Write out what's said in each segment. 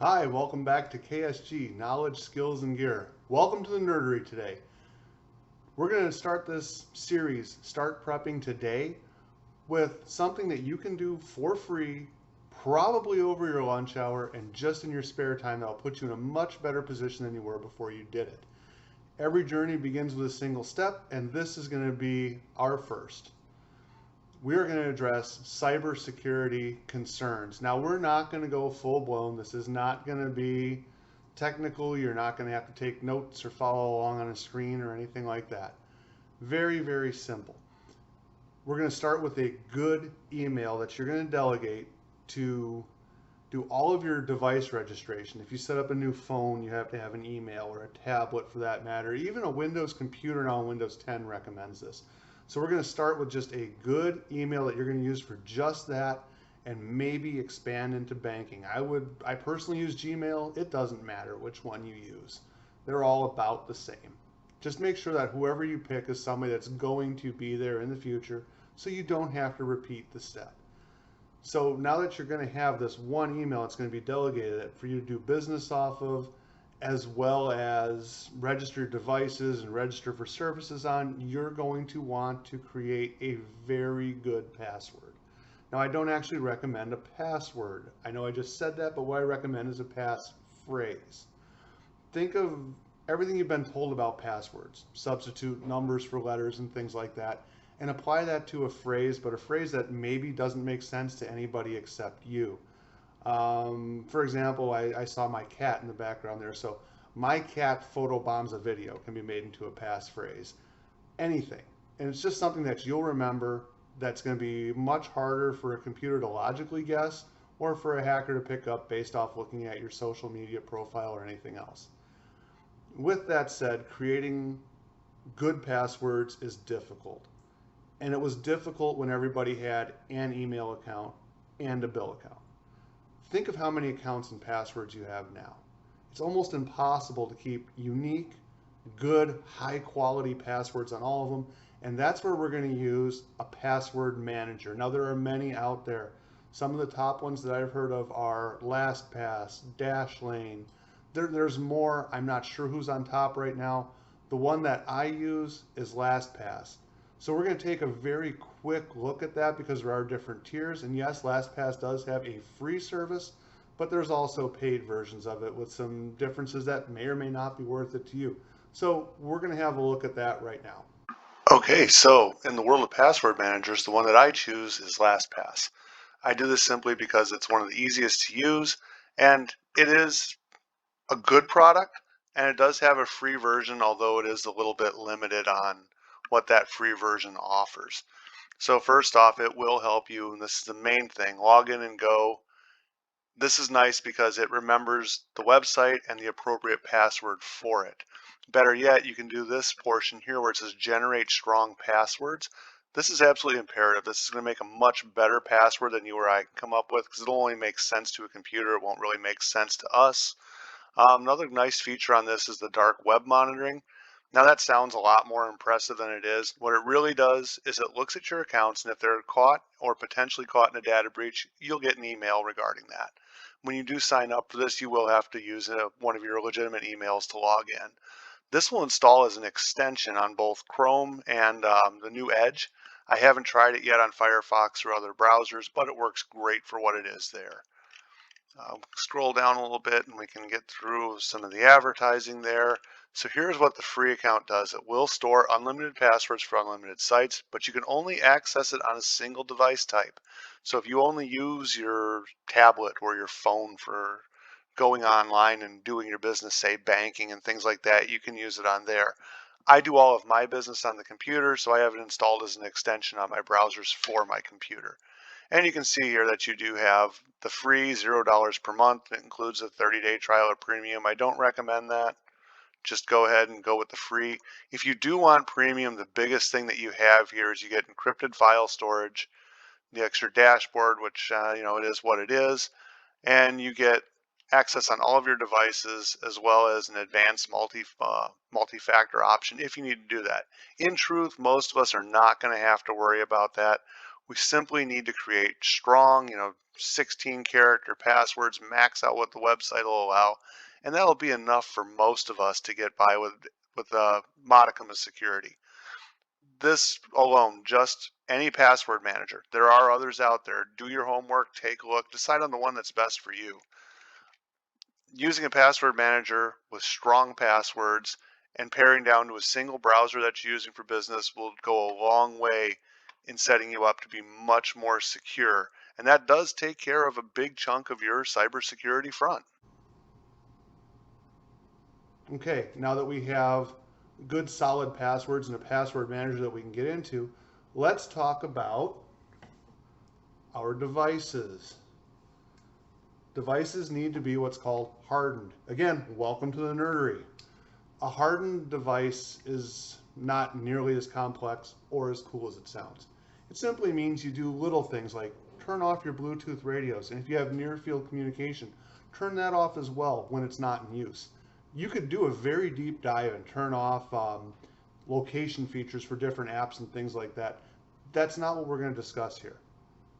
Hi, welcome back to KSG, Knowledge, Skills, and Gear. Welcome to the nerdery today. We're going to start this series, Start Prepping Today, with something that you can do for free, probably over your lunch hour, and just in your spare time that'll put you in a much better position than you were before you did it. Every journey begins with a single step, and this is going to be our first. We are going to address cybersecurity concerns. Now, we're not going to go full blown. This is not going to be technical. You're not going to have to take notes or follow along on a screen or anything like that. Very, very simple. We're going to start with a good email that you're going to delegate to do all of your device registration. If you set up a new phone, you have to have an email, or a tablet for that matter. Even a Windows computer now, Windows 10 recommends this. So we're going to start with just a good email that you're going to use for just that, and maybe expand into banking. I personally use Gmail. It doesn't matter which one you use. They're all about the same. Just make sure that whoever you pick is somebody that's going to be there in the future, so you don't have to repeat the step. So now that you're going to have this one email, it's going to be delegated for you to do business off of, as well as register devices and register for services on. You're going to want to create a very good password. Now, I don't actually recommend a password. I know I just said that, but what I recommend is a passphrase. Think of everything you've been told about passwords, substitute numbers for letters and things like that, and apply that to a phrase, but a phrase that maybe doesn't make sense to anybody except you. For example, I saw my cat in the background there, so my cat photobombs a video can be made into a passphrase. Anything. And it's just something that you'll remember, that's going to be much harder for a computer to logically guess, or for a hacker to pick up based off looking at your social media profile or anything else. With that said, creating good passwords is difficult. And it was difficult when everybody had an email account and a bill account. Think of how many accounts and passwords you have now. It's almost impossible to keep unique, good, high quality passwords on all of them. And that's where we're going to use a password manager. Now, there are many out there. Some of the top ones that I've heard of are LastPass, Dashlane. There's more. I'm not sure who's on top right now. The one that I use is LastPass. So we're going to take a very quick look at that, because there are different tiers. And yes, LastPass does have a free service, but there's also paid versions of it with some differences that may or may not be worth it to you. So we're going to have a look at that right now. Okay, so in the world of password managers, the one that I choose is LastPass. I do this simply because it's one of the easiest to use, and it is a good product, and it does have a free version, although it is a little bit limited on what that free version offers. So first off, it will help you, and this is the main thing, log in and go. This is nice because it remembers the website and the appropriate password for it. Better yet, you can do this portion here where it says generate strong passwords. This is absolutely imperative. This is going to make a much better password than you or I can come up with, because it'll only make sense to a computer. It won't really make sense to us. Another nice feature on this is the dark web monitoring. Now that sounds a lot more impressive than it is. What it really does is it looks at your accounts, and if they're caught or potentially caught in a data breach, you'll get an email regarding that. When you do sign up for this, you will have to use one of your legitimate emails to log in. This will install as an extension on both Chrome and the new Edge. I haven't tried it yet on Firefox or other browsers, but it works great for what it is there. Scroll down a little bit and we can get through some of the advertising there. So here's what the free account does. It will store unlimited passwords for unlimited sites, but you can only access it on a single device type. So if you only use your tablet or your phone for going online and doing your business, say banking and things like that, you can use it on there. I do all of my business on the computer, so I have it installed as an extension on my browsers for my computer. And you can see here that you do have the free $0 per month. It includes a 30-day trial or premium. I don't recommend that. Just go ahead and go with the free. If you do want premium, the biggest thing that you have here is you get encrypted file storage, the extra dashboard, which it is what it is, and you get access on all of your devices, as well as an advanced multi-factor option if you need to do that. In truth, most of us are not going to have to worry about that. We simply need to create strong, 16 character passwords, max out what the website will allow, and that'll be enough for most of us to get by with a modicum of security. This alone, just any password manager. There are others out there. Do your homework, take a look, decide on the one that's best for you. Using a password manager with strong passwords and paring down to a single browser that you're using for business will go a long way in setting you up to be much more secure. And that does take care of a big chunk of your cybersecurity front. Okay, now that we have good solid passwords and a password manager that we can get into, let's talk about our devices. Devices need to be what's called hardened. Again, welcome to the nerdery. A hardened device is not nearly as complex or as cool as it sounds. It simply means you do little things like turn off your Bluetooth radios, and if you have near field communication, turn that off as well when it's not in use. You could do a very deep dive and turn off location features for different apps and things like that. That's not what we're going to discuss here.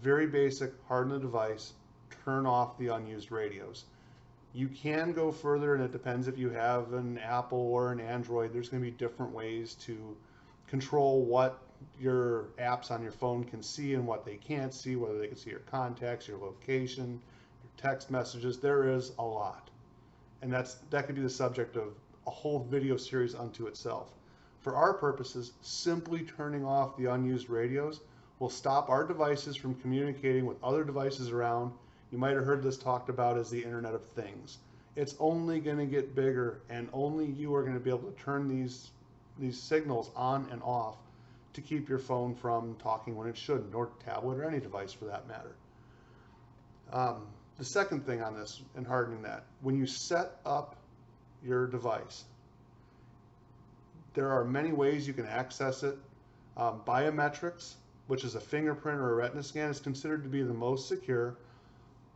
Very basic, harden the device, turn off the unused radios. You can go further, and it depends if you have an Apple or an Android. There's going to be different ways to control what your apps on your phone can see and what they can't see, whether they can see your contacts, your location, your text messages. There is a lot. And that could be the subject of a whole video series unto itself. For our purposes, simply turning off the unused radios will stop our devices from communicating with other devices around. You might have heard this talked about as the Internet of Things. It's only going to get bigger, and only you are going to be able to turn these signals on and off to keep your phone from talking when it shouldn't, or tablet, or any device for that matter. The second thing on this and hardening that, when you set up your device, there are many ways you can access it. Biometrics, which is a fingerprint or a retina scan, is considered to be the most secure,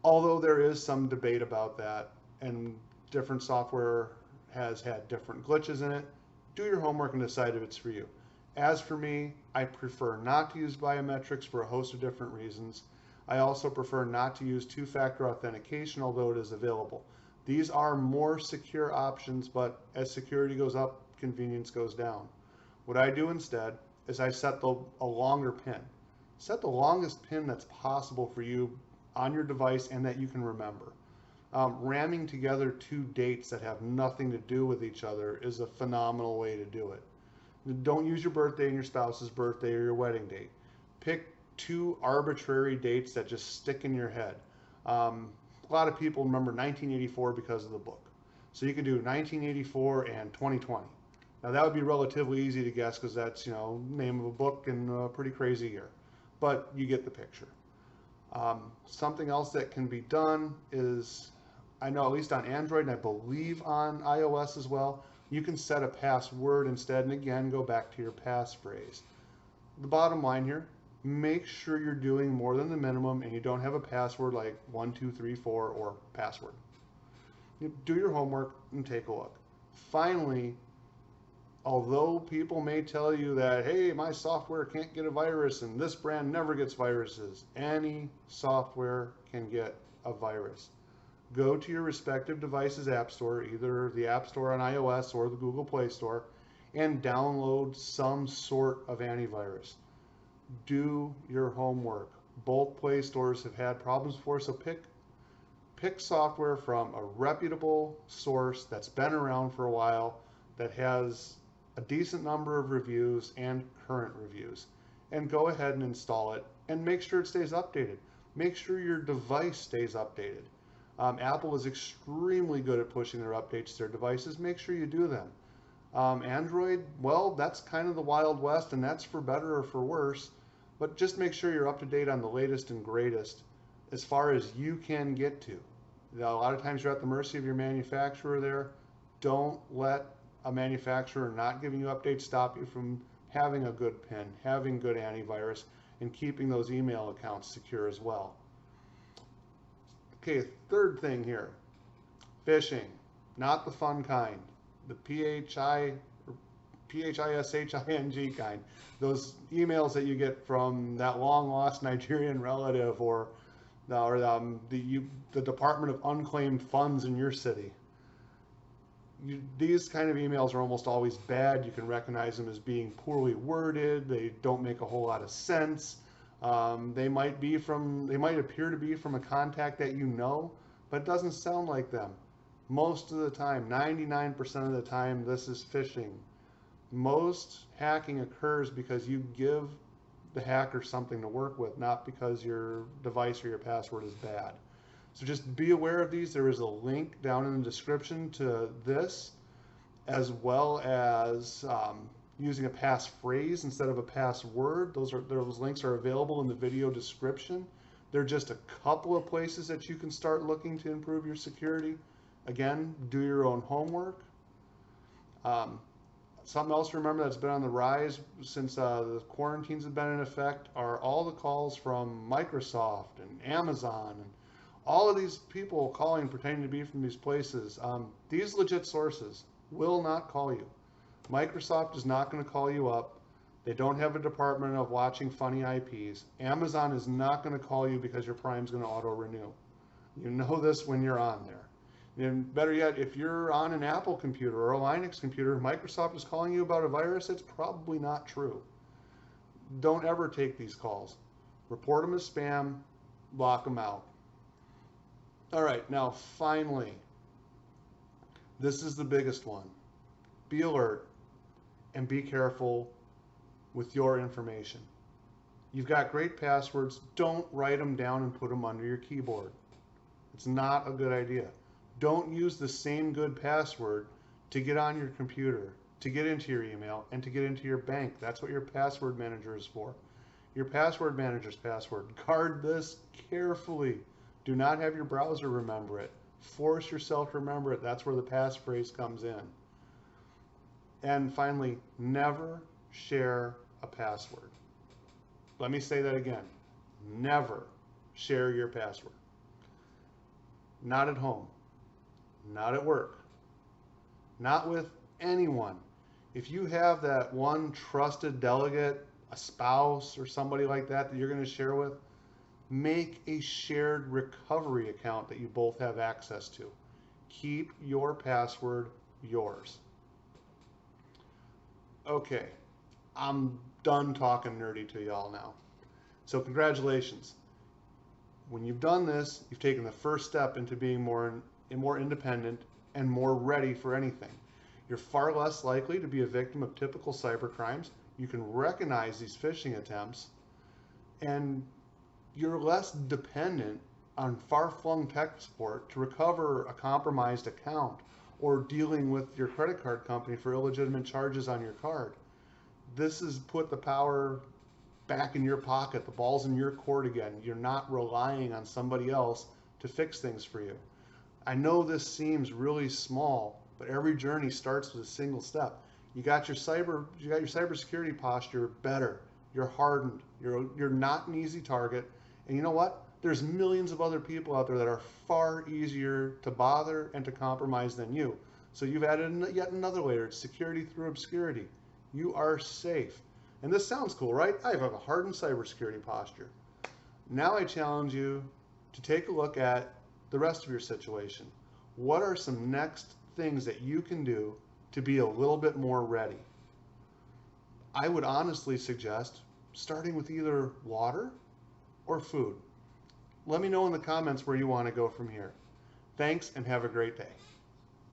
although there is some debate about that, and different software has had different glitches in it. Do your homework and decide if it's for you. As for me, I prefer not to use biometrics for a host of different reasons. I also prefer not to use two-factor authentication, although it is available. These are more secure options, but as security goes up, convenience goes down. What I do instead is I set a longer pin. Set the longest pin that's possible for you on your device and that you can remember. Ramming together two dates that have nothing to do with each other is a phenomenal way to do it. Don't use your birthday and your spouse's birthday or your wedding date. Pick two arbitrary dates that just stick in your head. A lot of people remember 1984 because of the book. So you can do 1984 and 2020. Now that would be relatively easy to guess because that's, name of a book and a pretty crazy year. But you get the picture. Something else that can be done is, I know at least on Android and I believe on iOS as well, you can set a password instead, and again, go back to your passphrase. The bottom line here, make sure you're doing more than the minimum and you don't have a password like 1234 or password. Do your homework and take a look. Finally, although people may tell you that, hey, my software can't get a virus and this brand never gets viruses, any software can get a virus. Go to your respective device's app store, either the App Store on iOS or the Google Play Store, and download some sort of antivirus. Do your homework. Both Play Stores have had problems before, so pick software from a reputable source that's been around for a while, that has a decent number of reviews and current reviews, and go ahead and install it and make sure it stays updated. Make sure your device stays updated. Apple is extremely good at pushing their updates to their devices. Make sure you do them. Android, well, that's kind of the Wild West, and that's for better or for worse, but just make sure you're up to date on the latest and greatest as far as you can get to. Now, a lot of times you're at the mercy of your manufacturer there. Don't let a manufacturer not giving you updates stop you from having a good PIN, having good antivirus, and keeping those email accounts secure as well. Okay, third thing here, phishing, not the fun kind. The PHISHING kind. Those emails that you get from that long lost Nigerian relative, or the Department of Unclaimed Funds in your city. These kind of emails are almost always bad. You can recognize them as being poorly worded. They don't make a whole lot of sense. They might appear to be from a contact that you know, but it doesn't sound like them. Most of the time, 99% of the time, this is phishing. Most hacking occurs because you give the hacker something to work with, not because your device or your password is bad. So just be aware of these. There is a link down in the description to this, as well as using a passphrase instead of a password. Those links are available in the video description. They're just a couple of places that you can start looking to improve your security. Again, do your own homework. Something else to remember that's been on the rise since the quarantines have been in effect are all the calls from Microsoft and Amazon and all of these people calling, pretending to be from these places. These legit sources will not call you. Microsoft is not going to call you up. They don't have a department of watching funny IPs. Amazon is not going to call you because your Prime's going to auto-renew. You know this when you're on there. And better yet, if you're on an Apple computer or a Linux computer, Microsoft is calling you about a virus, it's probably not true. Don't ever take these calls. Report them as spam, block them out. All right, now finally, this is the biggest one. Be alert and be careful with your information. You've got great passwords. Don't write them down and put them under your keyboard. It's not a good idea. Don't use the same good password to get on your computer, to get into your email, and to get into your bank. That's what your password manager is for. Your password manager's password. Guard this carefully. Do not have your browser remember it. Force yourself to remember it. That's where the passphrase comes in. And finally, never share a password. Let me say that again. Never share your password. Not at home. Not at work. Not with anyone. If you have that one trusted delegate, a spouse or somebody like that that you're going to share with, make a shared recovery account that you both have access to. Keep your password yours. Okay, I'm done talking nerdy to y'all now. So congratulations. When you've done this, you've taken the first step into being more independent and more ready for anything. You're far less likely to be a victim of typical cyber crimes. You can recognize these phishing attempts, and you're less dependent on far-flung tech support to recover a compromised account or dealing with your credit card company for illegitimate charges on your card. This has put the power back in your pocket. The ball's in your court again. You're not relying on somebody else to fix things for you. I know this seems really small, but every journey starts with a single step. You got your cybersecurity posture better. You're hardened. You're not an easy target. And you know what? There's millions of other people out there that are far easier to bother and to compromise than you. So you've added yet another layer. It's security through obscurity. You are safe. And this sounds cool, right? I have a hardened cybersecurity posture. Now I challenge you to take a look at the rest of your situation. What are some next things that you can do to be a little bit more ready? I would honestly suggest starting with either water or food. Let me know in the comments where you want to go from here. Thanks and have a great day.